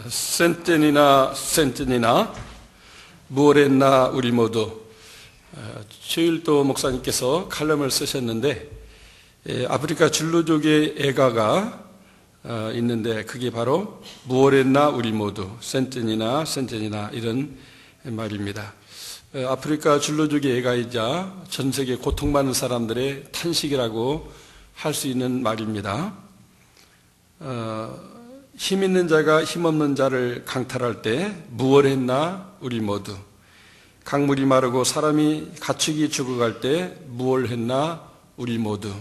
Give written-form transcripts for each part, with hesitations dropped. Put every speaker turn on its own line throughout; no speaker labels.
센ten이나 무엇했나 우리 모두. 최일도 목사님께서 칼럼을 쓰셨는데 아프리카 줄루족의 애가가 있는데 그게 바로 무엇했나 우리 모두, 센ten이나 이런 말입니다. 아프리카 줄루족의 애가이자 전 세계 고통받는 사람들의 탄식이라고 할 수 있는 말입니다. 힘 있는 자가 힘없는 자를 강탈할 때 무엇했나 우리 모두, 강물이 마르고 사람이 가축이 죽어갈 때 무엇 했나 우리 모두,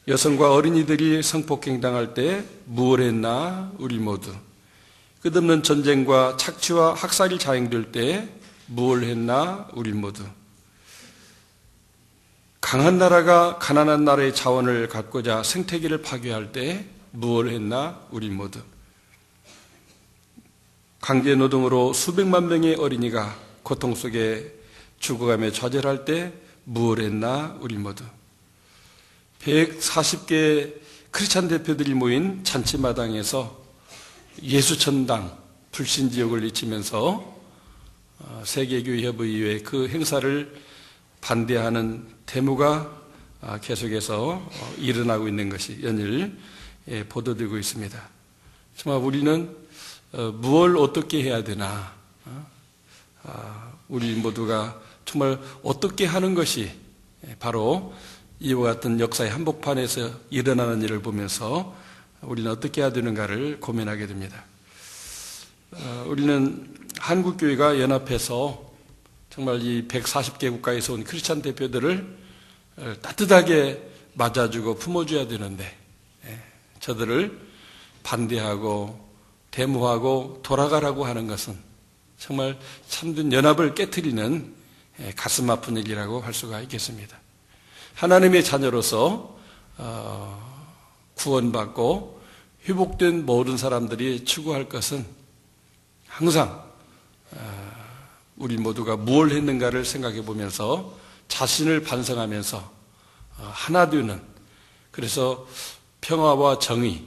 여성과 어린이들이 성폭행당할 때 무엇 했나 우리 모두, 끝없는 전쟁과 착취와 학살이 자행될 때 무엇 했나 우리 모두, 강한 나라가 가난한 나라의 자원을 갖고자 생태계를 파괴할 때 무엇 했나 우리 모두, 강제 노동으로 수백만 명의 어린이가 고통 속에 죽어가며 좌절할 때 무엇 했나 우리 모두, 140개 크리스찬 대표들이 모인 잔치마당에서 예수천당 불신지옥을 외치면서 세계교회협의회 그 행사를 반대하는 데모가 계속해서 일어나고 있는 것이 연일 보도되고 있습니다. 정말 우리는 무엇을 어떻게 해야 되나, 우리 모두가 정말 어떻게 하는 것이 바로 이와 같은 역사의 한복판에서 일어나는 일을 보면서 우리는 어떻게 해야 되는가를 고민하게 됩니다. 우리는 한국교회가 연합해서 정말 이 140개 국가에서 온 크리스찬 대표들을 따뜻하게 맞아주고 품어줘야 되는데 저들을 반대하고 데모하고 돌아가라고 하는 것은 정말 참된 연합을 깨트리는 가슴 아픈 일이라고 할 수가 있겠습니다. 하나님의 자녀로서 구원받고 회복된 모든 사람들이 추구할 것은 항상 우리 모두가 무엇을 했는가를 생각해 보면서 자신을 반성하면서 하나 되는, 그래서 평화와 정의,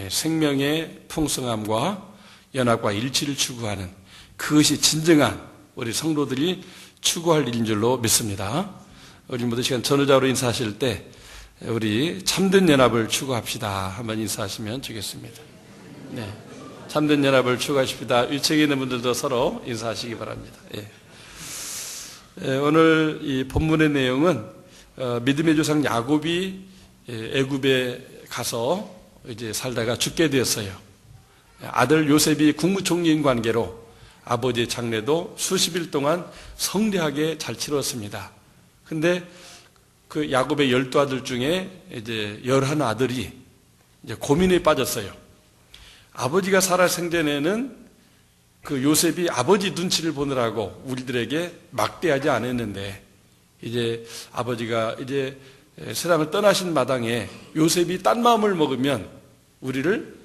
생명의 풍성함과 연합과 일치를 추구하는 그것이 진정한 우리 성도들이 추구할 일인 줄로 믿습니다. 우리 모두 시간 전후자로 인사하실 때 우리 참된 연합을 추구합시다. 한번 인사하시면 좋겠습니다. 네, 참된 연합을 추구하십시다. 위층에 있는 분들도 서로 인사하시기 바랍니다. 오늘 이 본문의 내용은 믿음의 조상 야곱이 애굽에 가서 이제 살다가 죽게 되었어요. 아들 요셉이 국무총리인 관계로 아버지의 장례도 수십 일 동안 성대하게 잘 치렀습니다. 근데 그 야곱의 12아들 중에 이제 11아들이 이제 고민에 빠졌어요. 아버지가 살아 생전에는 그 요셉이 아버지 눈치를 보느라고 우리들에게 막대하지 않았는데 이제 아버지가 이제 세상을 떠나신 마당에 요셉이 딴 마음을 먹으면 우리를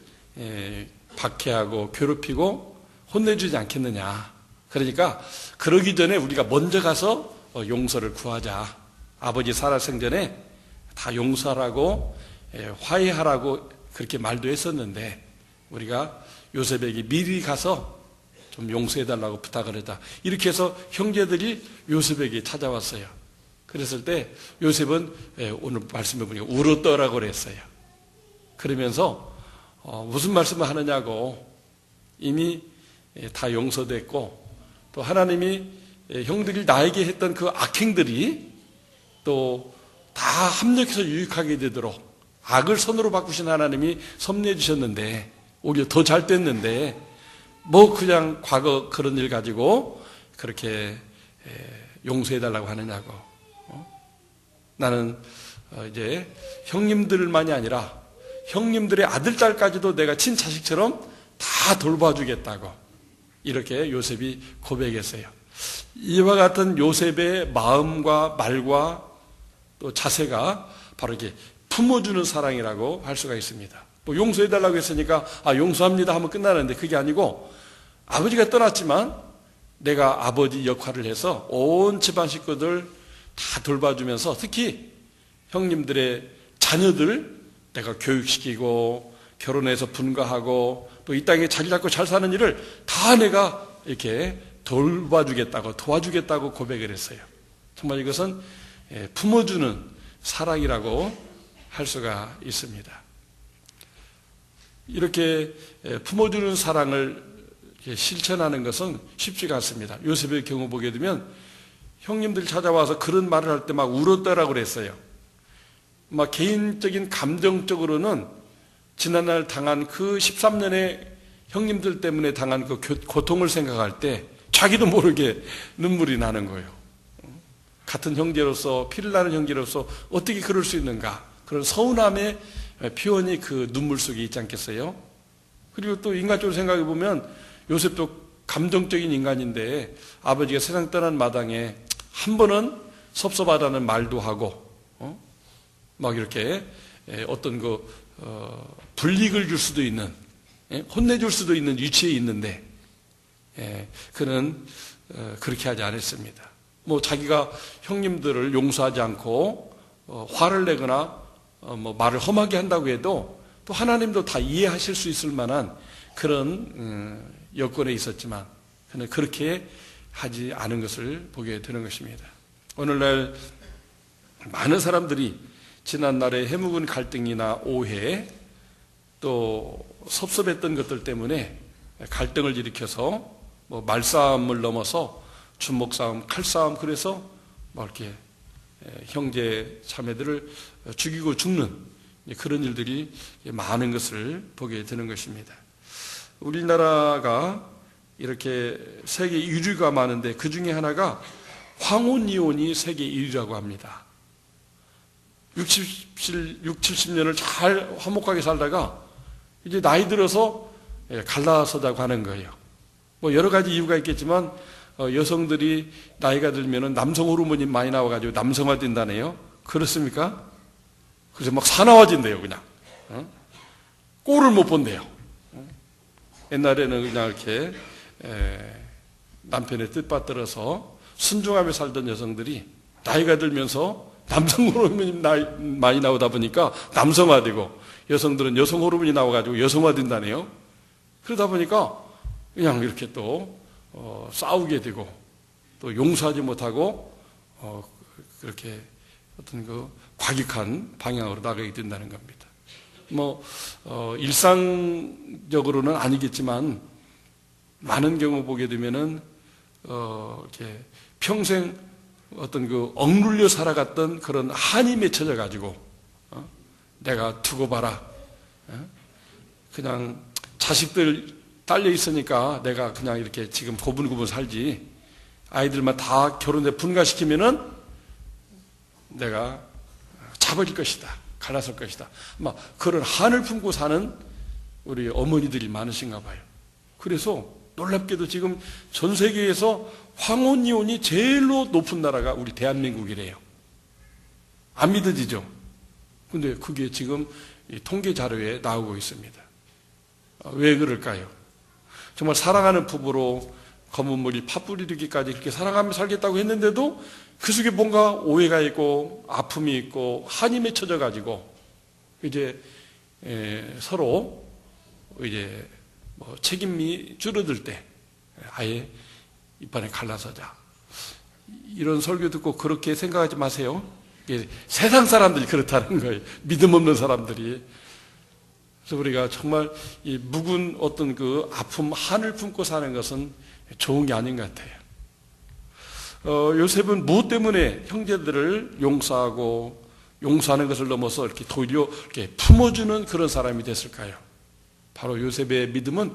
박해하고 괴롭히고 혼내주지 않겠느냐. 그러니까 그러기 전에 우리가 먼저 가서 용서를 구하자. 아버지 살아생전에 다 용서하라고 화해하라고 그렇게 말도 했었는데 우리가 요셉에게 미리 가서 좀 용서해달라고 부탁을 했다. 이렇게 해서 형제들이 요셉에게 찾아왔어요. 그랬을 때 요셉은 오늘 말씀해 보니까 울었더라고 그랬어요. 그러면서 무슨 말씀을 하느냐고, 이미 다 용서됐고 또 하나님이 형들이 나에게 했던 그 악행들이 또 다 합력해서 유익하게 되도록 악을 선으로 바꾸신 하나님이 섭리해 주셨는데 오히려 더 잘 됐는데 뭐 그냥 과거 그런 일 가지고 그렇게 용서해달라고 하느냐고. 나는 이제 형님들만이 아니라 형님들의 아들, 딸까지도 내가 친자식처럼 다 돌봐주겠다고 이렇게 요셉이 고백했어요. 이와 같은 요셉의 마음과 말과 또 자세가 바로 이렇게 품어주는 사랑이라고 할 수가 있습니다. 뭐 용서해달라고 했으니까 용서합니다 하면 끝나는데 그게 아니고 아버지가 떠났지만 내가 아버지 역할을 해서 온 집안 식구들 다 돌봐주면서 특히 형님들의 자녀들 내가 교육시키고 결혼해서 분가하고 또 이 땅에 자리 잡고 잘 사는 일을 다 내가 이렇게 도와주겠다고 고백을 했어요. 정말 이것은 품어주는 사랑이라고 할 수가 있습니다. 이렇게 품어주는 사랑을 실천하는 것은 쉽지가 않습니다. 요셉의 경우 보게 되면 형님들 찾아와서 그런 말을 할 때 막 울었다라고 그랬어요. 막 개인적인 감정적으로는 지난날 당한 그 13년의 형님들 때문에 당한 그 고통을 생각할 때 자기도 모르게 눈물이 나는 거예요. 같은 형제로서, 피를 나는 형제로서 어떻게 그럴 수 있는가? 그런 서운함의 표현이 그 눈물 속에 있지 않겠어요? 그리고 또 인간적으로 생각해 보면 요셉도 감정적인 인간인데 아버지가 세상 떠난 마당에 한 번은 섭섭하다는 말도 하고, 막 이렇게 어떤 불이익을 줄 수도 있는, 혼내줄 수도 있는 위치에 있는데, 그는 그렇게 하지 않았습니다. 뭐 자기가 형님들을 용서하지 않고 화를 내거나 말을 험하게 한다고 해도 또 하나님도 다 이해하실 수 있을 만한 그런 여건에 있었지만 그는 그렇게 하지 않은 것을 보게 되는 것입니다. 오늘날 많은 사람들이 지난날의 해묵은 갈등이나 오해 또 섭섭했던 것들 때문에 갈등을 일으켜서 뭐 말싸움을 넘어서 주먹싸움, 칼싸움, 그래서 뭐 이렇게 형제 자매들을 죽이고 죽는 그런 일들이 많은 것을 보게 되는 것입니다. 우리나라가 이렇게 세계 1위가 많은데 그 중에 하나가 황혼이혼이 세계 1위라고 합니다. 60, 70년을 잘 화목하게 살다가 이제 나이 들어서 갈라서자고 하는 거예요. 뭐 여러 가지 이유가 있겠지만 여성들이 나이가 들면은 남성 호르몬이 많이 나와가지고 남성화된다네요. 그렇습니까? 그래서 막 사나워진대요, 그냥. 꼴을 못 본대요. 옛날에는 그냥 이렇게 남편의 뜻받들어서 순종하며 살던 여성들이 나이가 들면서 남성 호르몬이 많이 나오다 보니까 남성화되고 여성들은 여성 호르몬이 나와가지고 여성화된다네요. 그러다 보니까 그냥 이렇게 또 싸우게 되고 또 용서하지 못하고 그렇게 어떤 과격한 방향으로 나가게 된다는 겁니다. 뭐 일상적으로는 아니겠지만 많은 경우 보게 되면은 이렇게 평생 어떤 억눌려 살아갔던 그런 한이 맺혀져 가지고 내가 두고 봐라. 그냥 자식들 딸려 있으니까 내가 그냥 이렇게 지금 고분고분 살지. 아이들만 다 결혼해 분가시키면은 내가 잡아질 것이다. 갈라설 것이다. 막 그런 한을 품고 사는 우리 어머니들이 많으신가 봐요. 그래서 놀랍게도 지금 전 세계에서 황혼이혼이 제일로 높은 나라가 우리 대한민국이래요. 안 믿어지죠? 근데 그게 지금 통계 자료에 나오고 있습니다. 왜 그럴까요? 정말 사랑하는 부부로 검은 머리 팥뿌리 이르기까지 그렇게 사랑하며 살겠다고 했는데도 그 속에 뭔가 오해가 있고 아픔이 있고 한이 맺혀져 가지고 이제 서로 이제 뭐 책임이 줄어들 때 아예 이번에 갈라서자. 이런 설교 듣고 그렇게 생각하지 마세요. 세상 사람들이 그렇다는 거예요. 믿음 없는 사람들이. 그래서 우리가 정말 이 묵은 어떤 아픔, 한을 품고 사는 것은 좋은 게 아닌 것 같아요. 요셉은 무엇 때문에 형제들을 용서하고 용서하는 것을 넘어서 이렇게 도리어 이렇게 품어주는 그런 사람이 됐을까요? 바로 요셉의 믿음은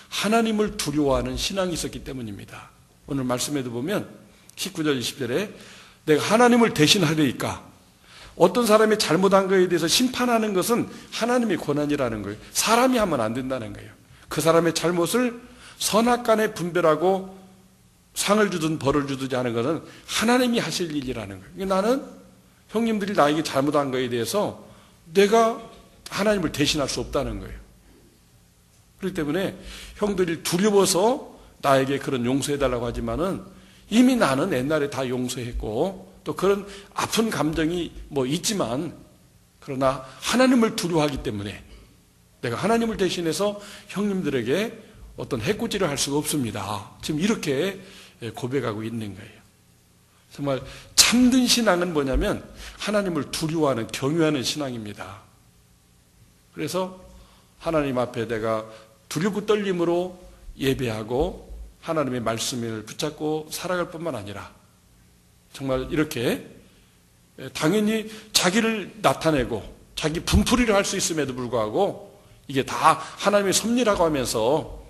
하나님을 두려워하는 신앙이 있었기 때문입니다. 오늘 말씀에도 보면 19절 20절에 내가 하나님을 대신하리이까. 어떤 사람이 잘못한 것에 대해서 심판하는 것은 하나님의 권한이라는 거예요. 사람이 하면 안 된다는 거예요. 그 사람의 잘못을 선악간에 분별하고 상을 주든 벌을 주든지 하는 것은 하나님이 하실 일이라는 거예요. 나는 형님들이 나에게 잘못한 것에 대해서 내가 하나님을 대신할 수 없다는 거예요. 그렇기 때문에 형들이 두려워서 나에게 그런 용서해달라고 하지만은 이미 나는 옛날에 다 용서했고 또 그런 아픈 감정이 뭐 있지만 그러나 하나님을 두려워하기 때문에 내가 하나님을 대신해서 형님들에게 어떤 해코지를 할 수가 없습니다. 지금 이렇게 고백하고 있는 거예요. 정말 참된 신앙은 뭐냐면 하나님을 두려워하는, 경외하는 신앙입니다. 그래서 하나님 앞에 내가 두렵고 떨림으로 예배하고 하나님의 말씀을 붙잡고 살아갈 뿐만 아니라 정말 이렇게 당연히 자기를 나타내고 자기 분풀이를 할 수 있음에도 불구하고 이게 다 하나님의 섭리라고 하면서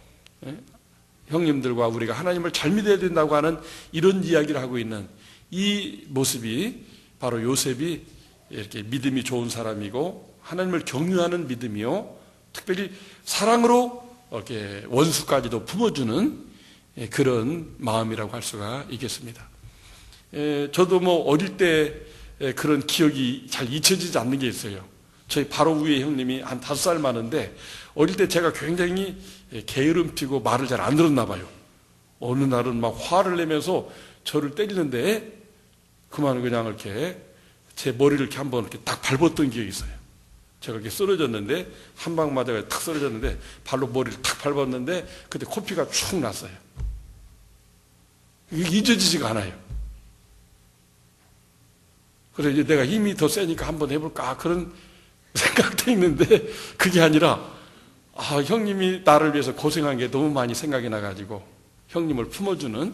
형님들과 우리가 하나님을 잘 믿어야 된다고 하는 이런 이야기를 하고 있는 이 모습이 바로 요셉이 이렇게 믿음이 좋은 사람이고 하나님을 경유하는 믿음이요, 특별히 사랑으로 이렇게 원수까지도 품어주는 그런 마음이라고 할 수가 있겠습니다. 저도 뭐 어릴 때 그런 기억이 잘 잊혀지지 않는 게 있어요. 저희 바로 위에 형님이 한 5살 많은데 어릴 때 제가 굉장히 게으름 피고 말을 잘 안 들었나 봐요. 어느 날은 막 화를 내면서 저를 때리는데 그만 그냥 이렇게 제 머리를 이렇게 한번 이렇게 딱 밟았던 기억이 있어요. 제가 이렇게 쓰러졌는데 한 방 맞아서 탁 쓰러졌는데 발로 머리를 탁 밟았는데 그때 코피가 축 났어요. 이게 잊어지지가 않아요. 그래서 이제 내가 힘이 더 세니까 한번 해볼까 그런 생각도 있는데 그게 아니라 형님이 나를 위해서 고생한 게 너무 많이 생각이 나가지고 형님을 품어주는,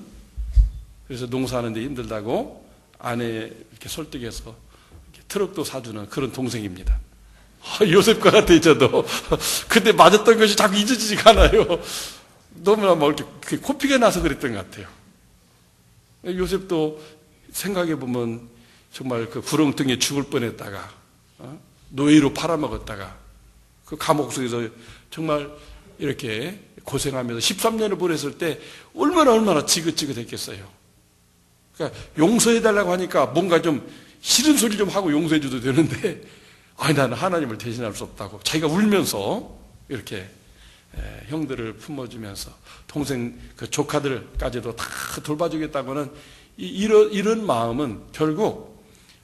그래서 농사하는데 힘들다고 아내 이렇게 설득해서 이렇게 트럭도 사주는 그런 동생입니다. 요셉과 같아요, 저도. 근데 맞았던 것이 자꾸 잊어지지가 않아요. 너무나 뭐 이렇게 코피가 나서 그랬던 것 같아요. 요셉도 생각해보면 정말 그 구렁텅이에 죽을 뻔했다가, 노예로 팔아먹었다가, 그 감옥 속에서 정말 이렇게 고생하면서 13년을 보냈을 때 얼마나 지긋지긋했겠어요. 그러니까 용서해달라고 하니까 뭔가 좀 싫은 소리 좀 하고 용서해줘도 되는데, 나는 하나님을 대신할 수 없다고 자기가 울면서 이렇게 형들을 품어주면서 동생 그 조카들까지도 다 돌봐주겠다고는 이런 마음은 결국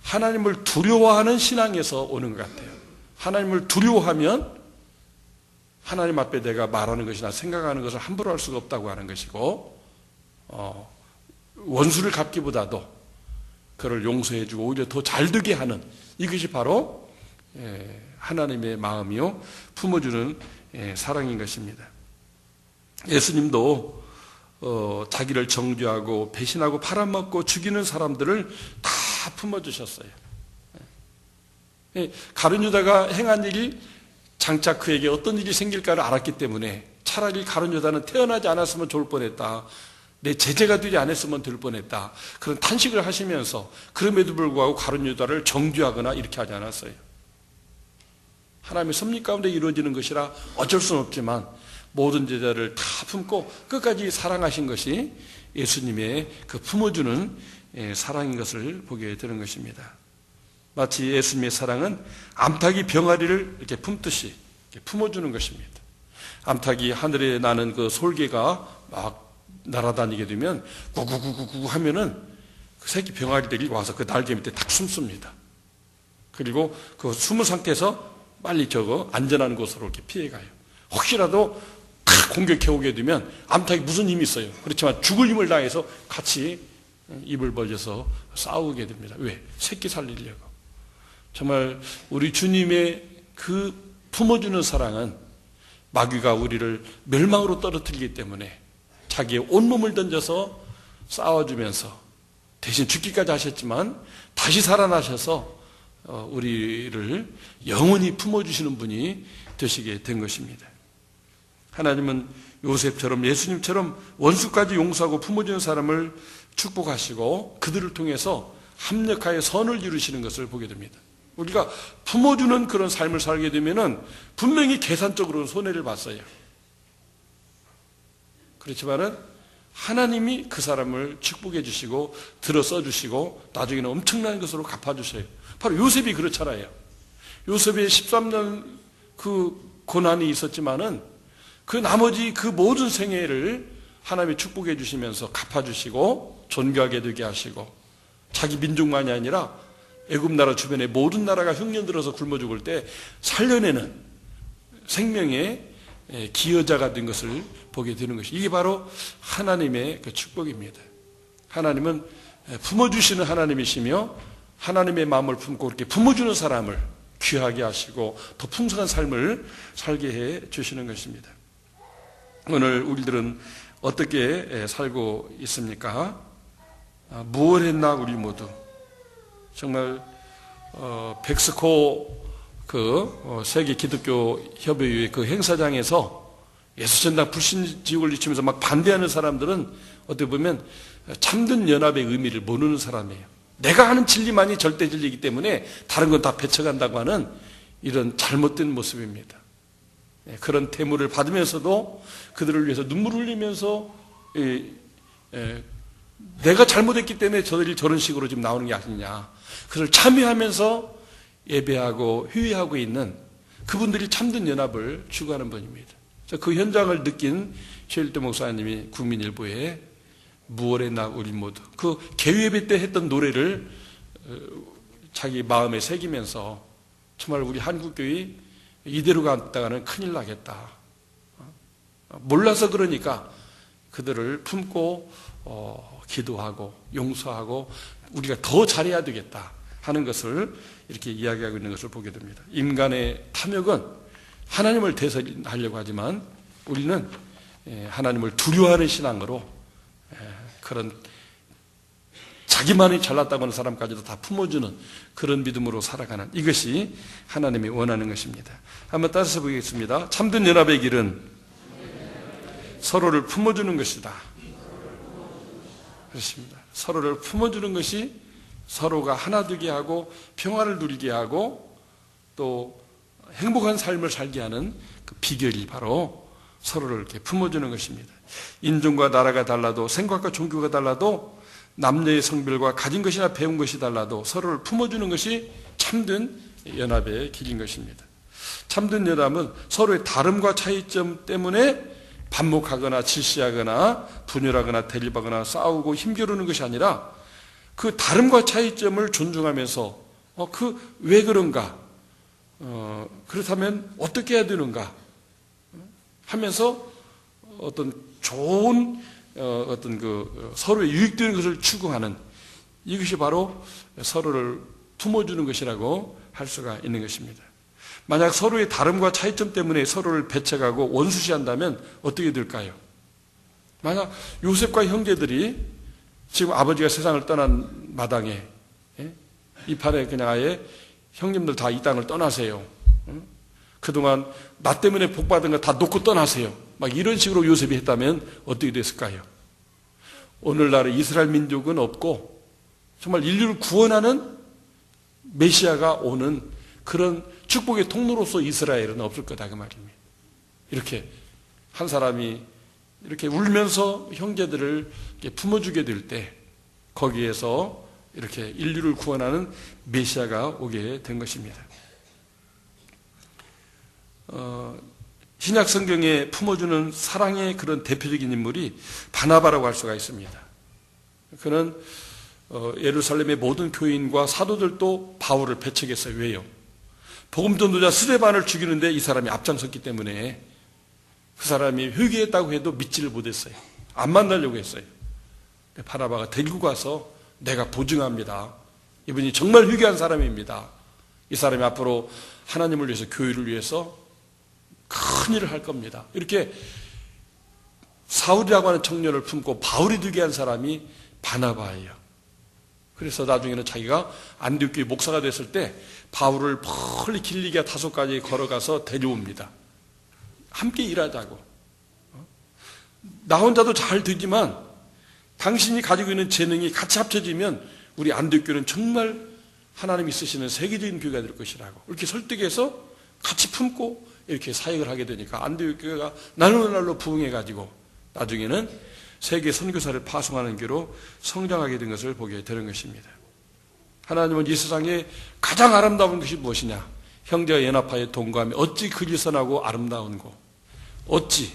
하나님을 두려워하는 신앙에서 오는 것 같아요. 하나님을 두려워하면 하나님 앞에 내가 말하는 것이나 생각하는 것을 함부로 할 수가 없다고 하는 것이고, 원수를 갚기보다도 그를 용서해주고 오히려 더 잘되게 하는, 이것이 바로 하나님의 마음이요 품어주는 사랑인 것입니다. 예수님도 자기를 정죄하고 배신하고 팔아먹고 죽이는 사람들을 다 품어주셨어요. 가룟 유다가 행한 일이 장차 그에게 어떤 일이 생길까를 알았기 때문에 차라리 가룟 유다는 태어나지 않았으면 좋을 뻔했다, 내 제재가 되지 않았으면 될 뻔했다, 그런 탄식을 하시면서 그럼에도 불구하고 가룟 유다를 정죄하거나 이렇게 하지 않았어요. 하나님의 섭리 가운데 이루어지는 것이라 어쩔 수는 없지만 모든 제자를 다 품고 끝까지 사랑하신 것이 예수님의 그 품어주는 사랑인 것을 보게 되는 것입니다. 마치 예수님의 사랑은 암탉이 병아리를 이렇게 품듯이 이렇게 품어주는 것입니다. 암탉이 하늘에 나는 그 솔개가 막 날아다니게 되면 구구구구구 하면은 그 새끼 병아리들이 와서 그 날개 밑에 딱 숨습니다. 그리고 그 숨은 상태에서 빨리 안전한 곳으로 이렇게 피해가요. 혹시라도 탁 공격해 오게 되면 암탉이 무슨 힘이 있어요. 그렇지만 죽을 힘을 다해서 같이 입을 벌려서 싸우게 됩니다. 왜? 새끼 살리려고. 정말 우리 주님의 그 품어주는 사랑은 마귀가 우리를 멸망으로 떨어뜨리기 때문에 자기의 온몸을 던져서 싸워주면서 대신 죽기까지 하셨지만 다시 살아나셔서 우리를 영원히 품어주시는 분이 되시게 된 것입니다. 하나님은 요셉처럼 예수님처럼 원수까지 용서하고 품어주는 사람을 축복하시고 그들을 통해서 합력하여 선을 이루시는 것을 보게 됩니다. 우리가 품어주는 그런 삶을 살게 되면은 분명히 계산적으로는 손해를 봤어요. 그렇지만은 하나님이 그 사람을 축복해 주시고 들어써 주시고 나중에는 엄청난 것으로 갚아주셔요. 바로 요셉이 그렇잖아요. 요셉의 13년 그 고난이 있었지만은 그 나머지 그 모든 생애를 하나님이 축복해 주시면서 갚아주시고 존귀하게 되게 하시고 자기 민족만이 아니라 애굽 나라 주변의 모든 나라가 흉년 들어서 굶어 죽을 때 살려내는 생명의 기여자가 된 것을 보게 되는 것이, 이게 바로 하나님의 그 축복입니다. 하나님은 품어주시는 하나님이시며 하나님의 마음을 품고 그렇게 품어주는 사람을 귀하게 하시고 더 풍성한 삶을 살게 해 주시는 것입니다. 오늘 우리들은 어떻게 살고 있습니까? 무엇 했나 우리 모두. 정말 멕시코 세계 기독교 협의회 그 행사장에서 예수전당 불신지옥을 외치면서 막 반대하는 사람들은 어떻게 보면 참된 연합의 의미를 모르는 사람이에요. 내가 하는 진리만이 절대 진리이기 때문에 다른 건 다 배쳐간다고 하는 이런 잘못된 모습입니다. 그런 태무를 받으면서도 그들을 위해서 눈물을 흘리면서 내가 잘못했기 때문에 저들이 저런 식으로 지금 나오는 게 아니냐, 그걸 참여하면서 예배하고 회의하고 있는 그분들이 참된 연합을 추구하는 분입니다. 그 현장을 느낀 최일대 목사님이 국민일보에 무월의 날 우리 모두, 그 개회예배 때 했던 노래를 자기 마음에 새기면서 정말 우리 한국교회 이대로 갔다가는 큰일 나겠다. 몰라서 그러니까 그들을 품고 기도하고 용서하고 우리가 더 잘해야 되겠다 하는 것을 이렇게 이야기하고 있는 것을 보게 됩니다. 인간의 탐욕은 하나님을 대설하려고 하지만 우리는 하나님을 두려워하는 신앙으로 그런 자기만이 잘났다고 하는 사람까지도 다 품어주는 그런 믿음으로 살아가는, 이것이 하나님이 원하는 것입니다. 한번 따라서 보겠습니다. 참된 연합의 길은 서로를 품어주는 것이다. 그렇습니다. 서로를 품어주는 것이 서로가 하나 되게 하고 평화를 누리게 하고 또 행복한 삶을 살게 하는 그 비결이 바로 서로를 이렇게 품어주는 것입니다. 인종과 나라가 달라도 생각과 종교가 달라도 남녀의 성별과 가진 것이나 배운 것이 달라도 서로를 품어주는 것이 참된 연합의 길인 것입니다. 참된 연합은 서로의 다름과 차이점 때문에 반목하거나 질시하거나 분열하거나 대립하거나 싸우고 힘겨루는 것이 아니라 그 다름과 차이점을 존중하면서 왜 그런가, 그렇다면 어떻게 해야 되는가 하면서 어떤 좋은 서로의 유익되는 것을 추구하는, 이것이 바로 서로를 품어주는 것이라고 할 수가 있는 것입니다. 만약 서로의 다름과 차이점 때문에 서로를 배척하고 원수시한다면 어떻게 될까요? 만약 요셉과 형제들이 지금 아버지가 세상을 떠난 마당에 이 판에 그냥 아예 형님들 다 이 땅을 떠나세요. 그동안 나 때문에 복받은 거 다 놓고 떠나세요. 막 이런 식으로 요셉이 했다면 어떻게 됐을까요? 오늘날의 이스라엘 민족은 없고 정말 인류를 구원하는 메시아가 오는 그런 축복의 통로로서 이스라엘은 없을 거다 그 말입니다. 이렇게 한 사람이 이렇게 울면서 형제들을 이렇게 품어주게 될 때 거기에서 이렇게 인류를 구원하는 메시아가 오게 된 것입니다. 신약 성경에 품어주는 사랑의 그런 대표적인 인물이 바나바라고 할 수가 있습니다. 그는 예루살렘의 모든 교인과 사도들도 바울을 배척했어요. 왜요? 복음 전도자 스데반을 죽이는데 이 사람이 앞장섰기 때문에 그 사람이 회개했다고 해도 믿지를 못했어요. 안 만나려고 했어요. 바나바가 데리고 가서 내가 보증합니다. 이분이 정말 회개한 사람입니다. 이 사람이 앞으로 하나님을 위해서, 교회를 위해서 큰 일을 할 겁니다. 이렇게 사울이라고 하는 청년을 품고 바울이 되게 한 사람이 바나바예요. 그래서 나중에는 자기가 안디옥교회 목사가 됐을 때 바울을 멀리 길리기아 다소까지 걸어가서 데려옵니다. 함께 일하자고. 나 혼자도 잘 되지만 당신이 가지고 있는 재능이 같이 합쳐지면 우리 안디옥교회는 정말 하나님이 쓰시는 세계적인 교회가 될 것이라고 이렇게 설득해서 같이 품고 이렇게 사역을 하게 되니까 안디옥교회가 날로 부흥해가지고 나중에는 세계 선교사를 파송하는 교로 성장하게 된 것을 보게 되는 것입니다. 하나님은 이 세상에 가장 아름다운 것이 무엇이냐? 형제와 연합하여 동거하며 어찌 그리 선하고 아름다운 거, 어찌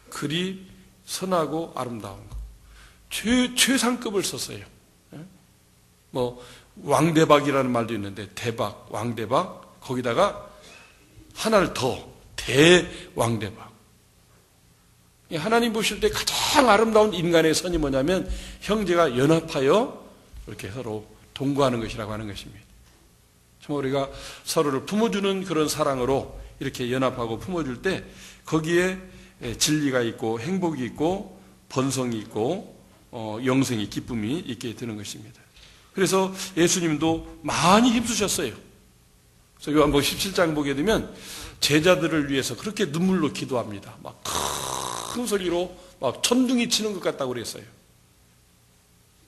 그리 선하고 아름다운 거, 최상급을 썼어요. 왕대박이라는 말도 있는데 대박, 왕대박, 거기다가 하나를 더 대왕대박. 하나님 보실 때 가장 아름다운 인간의 선이 뭐냐면 형제가 연합하여 이렇게 서로 동거하는 것이라고 하는 것입니다. 정말 우리가 서로를 품어주는 그런 사랑으로 이렇게 연합하고 품어줄 때 거기에 진리가 있고 행복이 있고 번성이 있고 영생이 기쁨이 있게 되는 것입니다. 그래서 예수님도 많이 힘쓰셨어요. 그래서 요한복음 17장 보게 되면 제자들을 위해서 그렇게 눈물로 기도합니다. 막 큰 소리로 막 천둥이 치는 것 같다고 그랬어요.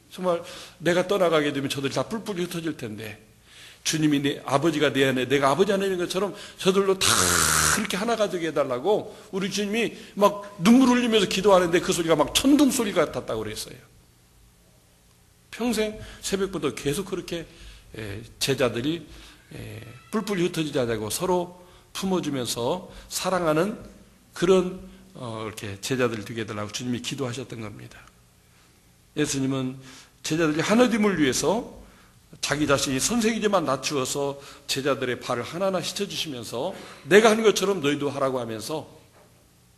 정말 내가 떠나가게 되면 저들이 다 뿔뿔이 흩어질 텐데 주님이 내 아버지가 내 안에 내가 아버지 안에 있는 것처럼 저들로 다 그렇게 하나가 되게 해달라고 우리 주님이 막 눈물 흘리면서 기도하는데 그 소리가 막 천둥 소리 같았다고 그랬어요. 평생 새벽부터 계속 그렇게 제자들이 뿔뿔이 흩어지지 않고 서로 품어주면서 사랑하는 그런 이렇게 제자들을 되게 해달라고 주님이 기도하셨던 겁니다. 예수님은 제자들이 하나됨을 위해서 자기 자신이 선생이지만 낮추어서 제자들의 발을 하나하나 씻어주시면서 내가 하는 것처럼 너희도 하라고 하면서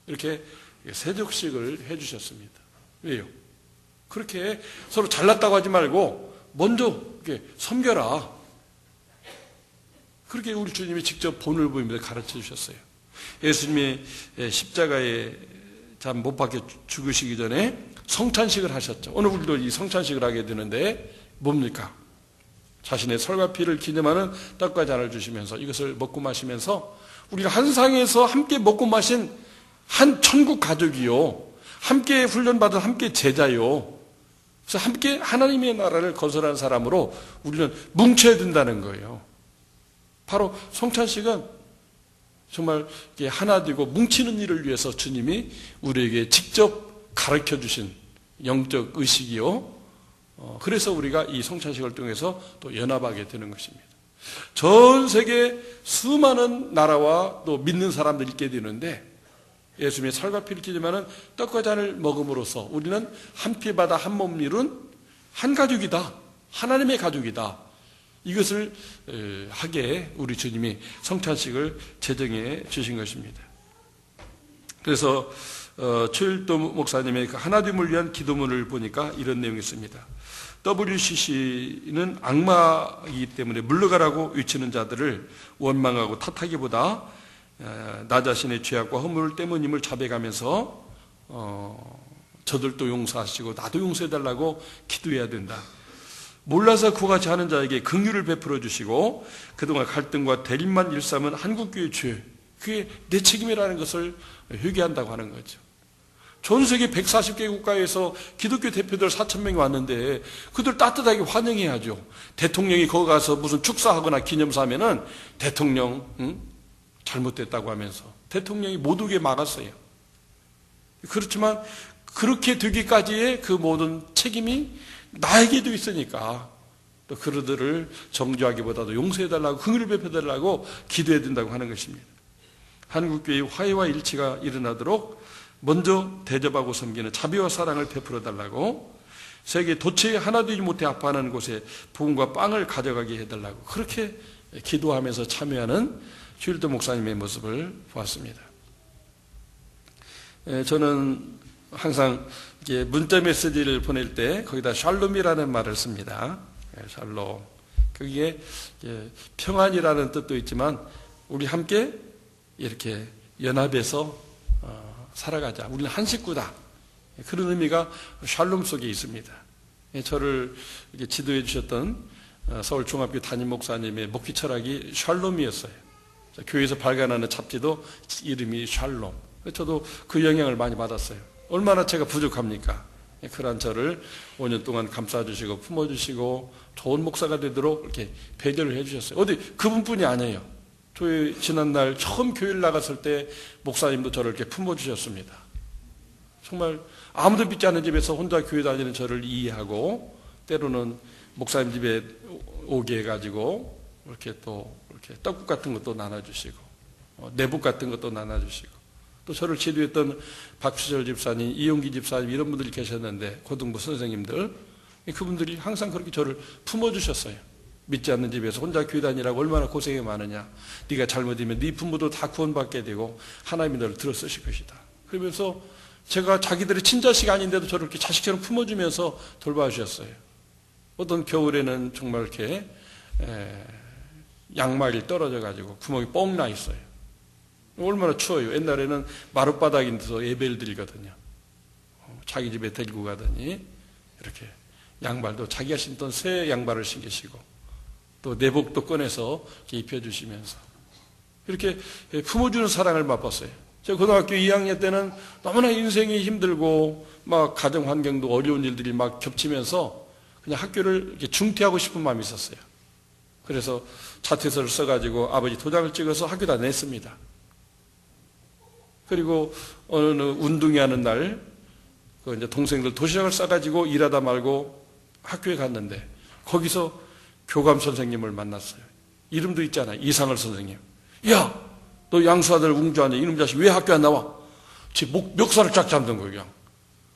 이렇게 세족식을 해주셨습니다. 왜요? 그렇게 서로 잘났다고 하지 말고 먼저 이렇게 섬겨라. 그렇게 우리 주님이 직접 본을 보이면서 가르쳐 주셨어요. 예수님이 십자가에 참 못 박혀 죽으시기 전에 성찬식을 하셨죠. 오늘 우리도 이 성찬식을 하게 되는데 뭡니까? 자신의 살과 피를 기념하는 떡과 잔을 주시면서 이것을 먹고 마시면서 우리가 한 상에서 함께 먹고 마신 한 천국 가족이요. 함께 훈련받은 함께 제자요. 그래서 함께 하나님의 나라를 건설하는 사람으로 우리는 뭉쳐야 된다는 거예요. 바로 성찬식은 정말 하나 되고 뭉치는 일을 위해서 주님이 우리에게 직접 가르쳐 주신 영적 의식이요. 그래서 우리가 이 성찬식을 통해서 또 연합하게 되는 것입니다. 전 세계 수많은 나라와 또 믿는 사람들이 있게 되는데 예수님의 살과 피를 기념하는 떡과 잔을 먹음으로써 우리는 한 피바다 한 몸 이룬 한 가족이다. 하나님의 가족이다. 이것을 하게 우리 주님이 성찬식을 제정해 주신 것입니다. 그래서 최일도 목사님의 그 하나됨을 위한 기도문을 보니까 이런 내용이 있습니다. WCC는 악마이기 때문에 물러가라고 외치는 자들을 원망하고 탓하기보다 나 자신의 죄악과 허물 때문임을 자백하면서 저들도 용서하시고 나도 용서해달라고 기도해야 된다. 몰라서 그와 같이 하는 자에게 긍휼을 베풀어 주시고 그동안 갈등과 대립만 일삼은 한국교회의 죄, 그게 내 책임이라는 것을 회개한다고 하는 거죠. 전 세계 140개 국가에서 기독교 대표들 4,000명이 왔는데 그들 따뜻하게 환영해야죠. 대통령이 거기 가서 무슨 축사하거나 기념사하면은 대통령 잘못됐다고 하면서 대통령이 못 오게 막았어요. 그렇지만 그렇게 되기까지의 그 모든 책임이 나에게도 있으니까 또 그들을 정죄하기보다도 용서해달라고 긍휼을 베풀어달라고 기도해야 된다고 하는 것입니다. 한국교회의 화해와 일치가 일어나도록 먼저 대접하고 섬기는 자비와 사랑을 베풀어달라고 세계 도처에 하나 되지 못해 아파하는 곳에 부흥과 빵을 가져가게 해달라고 그렇게 기도하면서 참여하는 휴일도 목사님의 모습을 보았습니다. 저는 항상 문자 메시지를 보낼 때 거기다 샬롬이라는 말을 씁니다. 샬롬. 그게 평안이라는 뜻도 있지만 우리 함께 이렇게 연합해서 살아가자. 우리는 한 식구다. 그런 의미가 샬롬 속에 있습니다. 저를 이렇게 지도해 주셨던 서울중학교 담임 목사님의 목회 철학이 샬롬이었어요. 교회에서 발간하는 잡지도 이름이 샬롬. 저도 그 영향을 많이 받았어요. 얼마나 제가 부족합니까? 그런 저를 5년 동안 감싸주시고 품어주시고 좋은 목사가 되도록 이렇게 배려를 해주셨어요. 어디 그분뿐이 아니에요. 저희 지난날 처음 교회를 나갔을 때 목사님도 저를 이렇게 품어주셨습니다. 정말 아무도 믿지 않는 집에서 혼자 교회 다니는 저를 이해하고 때로는 목사님 집에 오게 해가지고 이렇게 또 이렇게 떡국 같은 것도 나눠주시고 내복 같은 것도 나눠주시고 또 저를 지도했던 박수절 집사님, 이용기 집사님 이런 분들이 계셨는데 고등부 선생님들 그분들이 항상 그렇게 저를 품어주셨어요. 믿지 않는 집에서 혼자 교회 다니라고 얼마나 고생이 많으냐. 네가 잘못이면 네 부모도 다 구원받게 되고 하나님이 너를 들어 쓰실 것이다. 그러면서 제가 자기들의 친자식 아닌데도 저렇게 자식처럼 품어주면서 돌봐주셨어요. 어떤 겨울에는 정말 이렇게 양말이 떨어져가지고 구멍이 뻥 나 있어요. 얼마나 추워요. 옛날에는 마룻바닥인데서 예배를 드리거든요. 자기 집에 데리고 가더니 이렇게 양말도 자기가 신던 새 양말을 신기시고 또 내복도 꺼내서 입혀주시면서 이렇게 품어주는 사랑을 맛봤어요. 제가 고등학교 2학년 때는 너무나 인생이 힘들고 막 가정 환경도 어려운 일들이 막 겹치면서 그냥 학교를 이렇게 중퇴하고 싶은 마음이 있었어요. 그래서 자퇴서를 써가지고 아버지 도장을 찍어서 학교 다 냈습니다. 그리고 어느 운동회 하는 날, 이제 동생들 도시락을 싸가지고 일하다 말고 학교에 갔는데 거기서 교감 선생님을 만났어요. 이름도 있잖아요. 이상을 선생님. 야, 너 양수아들 웅주하냐? 이놈 자식 왜 학교 안 나와? 제 멱살을 쫙 잡는 거예요. 그냥.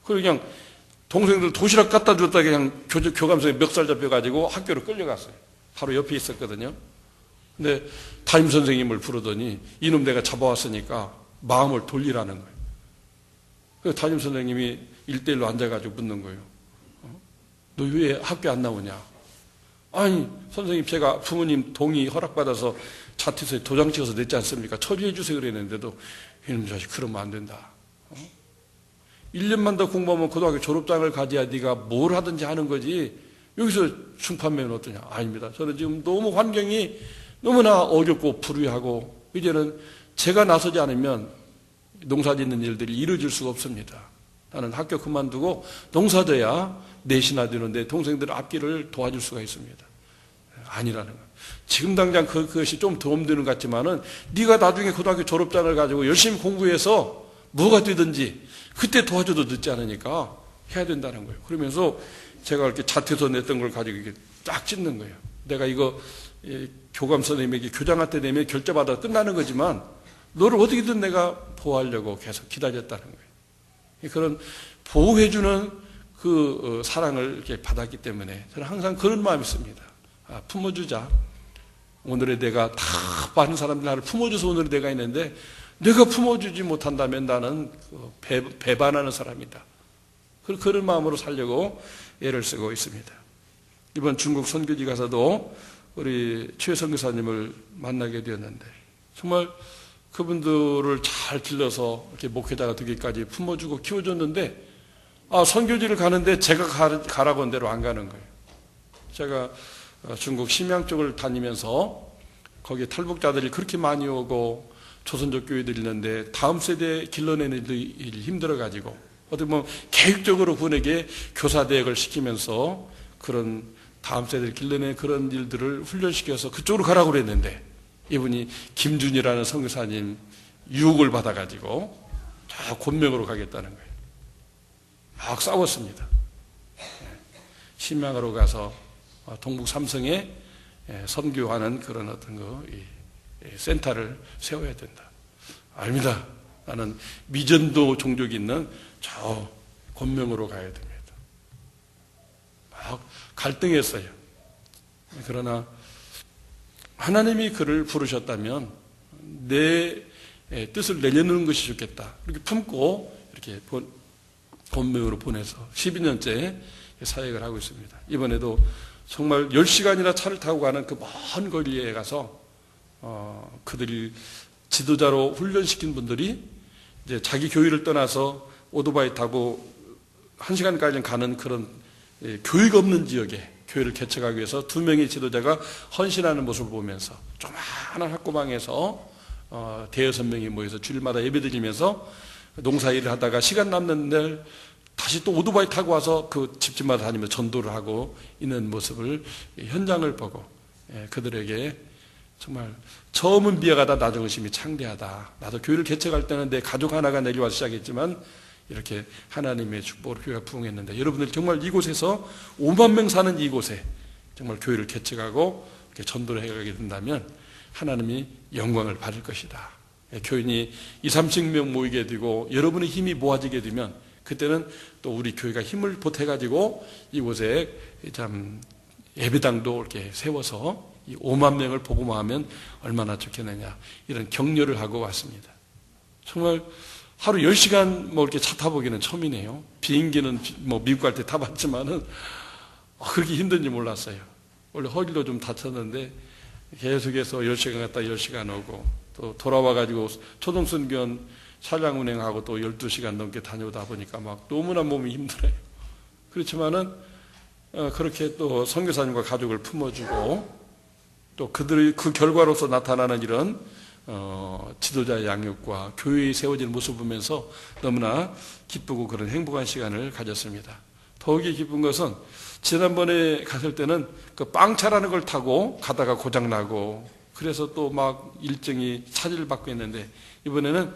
그냥 동생들 도시락 갖다 줬다 그냥 교감 선생님 멱살 잡혀가지고 학교로 끌려갔어요. 바로 옆에 있었거든요. 근데 담임 선생님을 부르더니 이놈 내가 잡아왔으니까 마음을 돌리라는 거예요. 그래서 담임 선생님이 1대1로 앉아가지고 묻는 거예요. 너 왜 학교 안 나오냐? 아니 선생님 제가 부모님 동의 허락받아서 자퇴서에 도장 찍어서 냈지 않습니까? 처리해 주세요 그랬는데도 이놈 자식 그러면 안 된다. 1년만 더 공부하면 고등학교 졸업장을 가져야 네가 뭘 하든지 하는 거지 여기서 중판매는 어떠냐? 아닙니다. 저는 지금 너무 환경이 너무나 어렵고 불우하고 이제는 제가 나서지 않으면 농사 짓는 일들이 이루어질 수가 없습니다. 나는 학교 그만두고 농사져야 내신화 되는데 동생들 앞길을 도와줄 수가 있습니다. 아니라는 거예요. 지금 당장 그것이 좀 도움되는 것 같지만은 네가 나중에 고등학교 졸업장을 가지고 열심히 공부해서 뭐가 되든지 그때 도와줘도 늦지 않으니까 해야 된다는 거예요. 그러면서 제가 이렇게 자퇴서 냈던 걸 가지고 이렇게 딱 찢는 거예요. 내가 이거 교감 선생님에게 교장한테 내면 결제받아 끝나는 거지만 너를 어떻게든 내가 보호하려고 계속 기다렸다는 거예요. 그런 보호해주는 그 사랑을 이렇게 받았기 때문에 저는 항상 그런 마음이 있습니다. 품어주자. 오늘의 내가 다 많은 사람들 나를 품어줘서 오늘의 내가 있는데 내가 품어주지 못한다면 나는 배반하는 사람이다. 그런 마음으로 살려고 애를 쓰고 있습니다. 이번 중국 선교지 가서도 우리 최 선교사님을 만나게 되었는데 정말 그분들을 잘 길러서 이렇게 목회자가 되기까지 품어주고 키워줬는데 선교지를 가는데 제가 가라고 한 대로 안 가는 거예요. 제가 중국 심양 쪽을 다니면서 거기에 탈북자들이 그렇게 많이 오고 조선족 교회들이 있는데 다음 세대 길러내는 일이 힘들어가지고 어떻게 보면 계획적으로 그분에게 교사 대역을 시키면서 그런 다음 세대를 길러내는 그런 일들을 훈련시켜서 그쪽으로 가라고 그랬는데 이분이 김준이라는 선교사님 유혹을 받아가지고 저 곤명으로 가겠다는 거예요. 막 싸웠습니다. 심양으로 가서 동북 삼성에 선교하는 그런 어떤 센터를 세워야 된다. 아닙니다. 나는 미전도 종족이 있는 저 곤명으로 가야 됩니다. 막 갈등했어요. 그러나 하나님이 그를 부르셨다면 내 뜻을 내려놓는 것이 좋겠다. 이렇게 품고 이렇게 곤명으로 보내서 12년째 사역을 하고 있습니다. 이번에도 정말 10시간이나 차를 타고 가는 그 먼 거리에 가서 그들이 지도자로 훈련시킨 분들이 이제 자기 교회를 떠나서 오토바이 타고 1시간까지 가는 그런 교회가 없는 지역에 교회를 개척하기 위해서 2명의 지도자가 헌신하는 모습을 보면서 조그마한 학구방에서 대여섯 명이 모여서 주일마다 예배드리면서 농사일을 하다가 시간 남는 날 다시 또 오토바이 타고 와서 그 집집마다 다니면서 전도를 하고 있는 모습을 현장을 보고 그들에게 정말 처음은 미약하다 나중은 심히 창대하다. 나도 교회를 개척할 때는 내 가족 하나가 내려와서 시작했지만 이렇게 하나님의 축복으로 교회가 부흥했는데 여러분들 정말 이곳에서 5만 명 사는 이곳에 정말 교회를 개척하고 이렇게 전도를 해가게 된다면 하나님이 영광을 받을 것이다. 교인이 20-30명 모이게 되고 여러분의 힘이 모아지게 되면 그때는 또 우리 교회가 힘을 보태가지고 이곳에 참 예배당도 이렇게 세워서 이 5만 명을 복음화하면 얼마나 좋겠느냐, 이런 격려를 하고 왔습니다. 정말 하루 10시간 뭐 이렇게 차 타보기는 처음이네요. 비행기는 뭐 미국 갈 때 타봤지만은 그렇게 힘든지 몰랐어요. 원래 허리도 좀 다쳤는데 계속해서 10시간 갔다 10시간 오고, 또 돌아와가지고 초등순교원 차량 운행하고 또 12시간 넘게 다녀오다 보니까 막 너무나 몸이 힘들어요. 그렇지만은 그렇게 또 선교사님과 가족을 품어주고, 또 그들의 그 결과로서 나타나는 이런 지도자의 양육과 교회에 세워지는 모습을 보면서 너무나 기쁘고 그런 행복한 시간을 가졌습니다. 더욱이 기쁜 것은 지난번에 갔을 때는 그 빵차라는 걸 타고 가다가 고장나고, 그래서 또 막 일정이 차질을 받고 있는데, 이번에는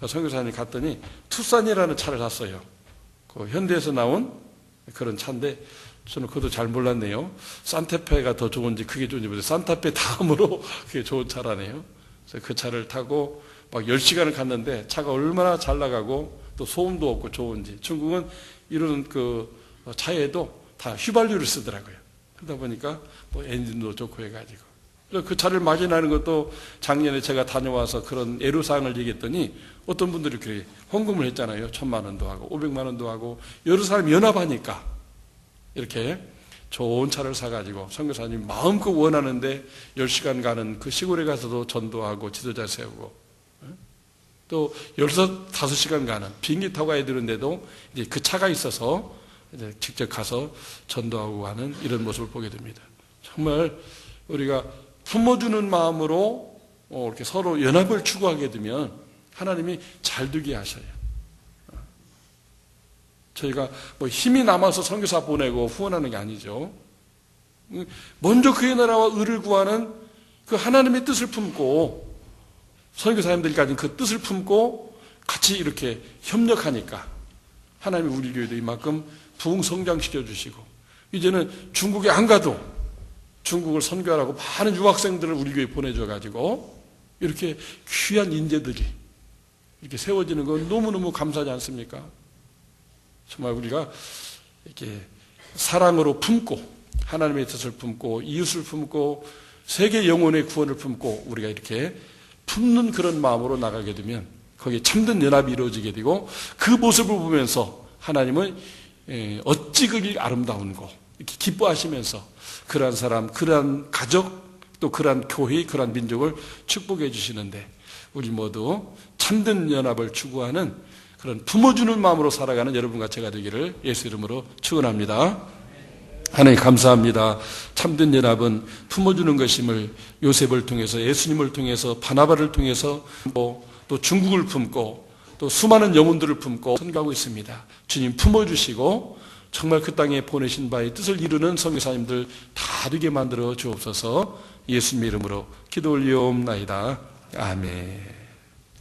선교사님 갔더니 투싼이라는 차를 샀어요. 그 현대에서 나온 그런 차인데, 저는 그것도 잘 몰랐네요. 산타페가 더 좋은지 그게 좋은지 모르겠어요. 산타페 다음으로 그게 좋은 차라네요. 그래서 그 차를 타고 막 10시간을 갔는데 차가 얼마나 잘 나가고 또 소음도 없고 좋은지. 중국은 이런 그 차에도 다 휘발유를 쓰더라고요. 그러다 보니까 뭐 엔진도 좋고 해가지고. 그 차를 마련하는 것도 작년에 제가 다녀와서 그런 애로사항을 얘기했더니 어떤 분들이 그렇게 헌금을 했잖아요. 1,000만 원도 하고 500만 원도 하고, 여러 사람이 연합하니까 이렇게 좋은 차를 사가지고 선교사님 마음껏 원하는데 10시간 가는 그 시골에 가서도 전도하고 지도자 세우고, 또 15시간 가는 비행기 타고 가야 되는데도 이제 그 차가 있어서 이제 직접 가서 전도하고 하는 이런 모습을 보게 됩니다. 정말 우리가 품어주는 마음으로 이렇게 서로 연합을 추구하게 되면 하나님이 잘 되게 하셔요. 저희가 뭐 힘이 남아서 선교사 보내고 후원하는 게 아니죠. 먼저 그의 나라와 의를 구하는 그 하나님의 뜻을 품고, 선교사님들까지 그 뜻을 품고 같이 이렇게 협력하니까 하나님이 우리 교회도 이만큼 부흥 성장시켜 주시고, 이제는 중국에 안 가도 중국을 선교하라고 많은 유학생들을 우리 교회에 보내줘가지고 이렇게 귀한 인재들이 이렇게 세워지는 건 너무너무 감사하지 않습니까? 정말 우리가 이렇게 사랑으로 품고, 하나님의 뜻을 품고, 이웃을 품고, 세계 영혼의 구원을 품고, 우리가 이렇게 품는 그런 마음으로 나가게 되면 거기에 참된 연합이 이루어지게 되고, 그 모습을 보면서 하나님은 어찌 그리 아름다운고 이렇게 기뻐하시면서 그러한 사람, 그러한 가족, 또 그러한 교회, 그러한 민족을 축복해 주시는데, 우리 모두 참된 연합을 추구하는 그런 품어주는 마음으로 살아가는 여러분과 제가 되기를 예수 이름으로 축원합니다. 하나님 감사합니다. 참된 연합은 품어주는 것임을 요셉을 통해서, 예수님을 통해서, 바나바를 통해서, 또 중국을 품고 또 수많은 영혼들을 품고 선교하고 있습니다. 주님 품어주시고 정말 그 땅에 보내신 바의 뜻을 이루는 선교사님들 다 되게 만들어 주옵소서. 예수님 이름으로 기도 올리옵나이다. 아멘.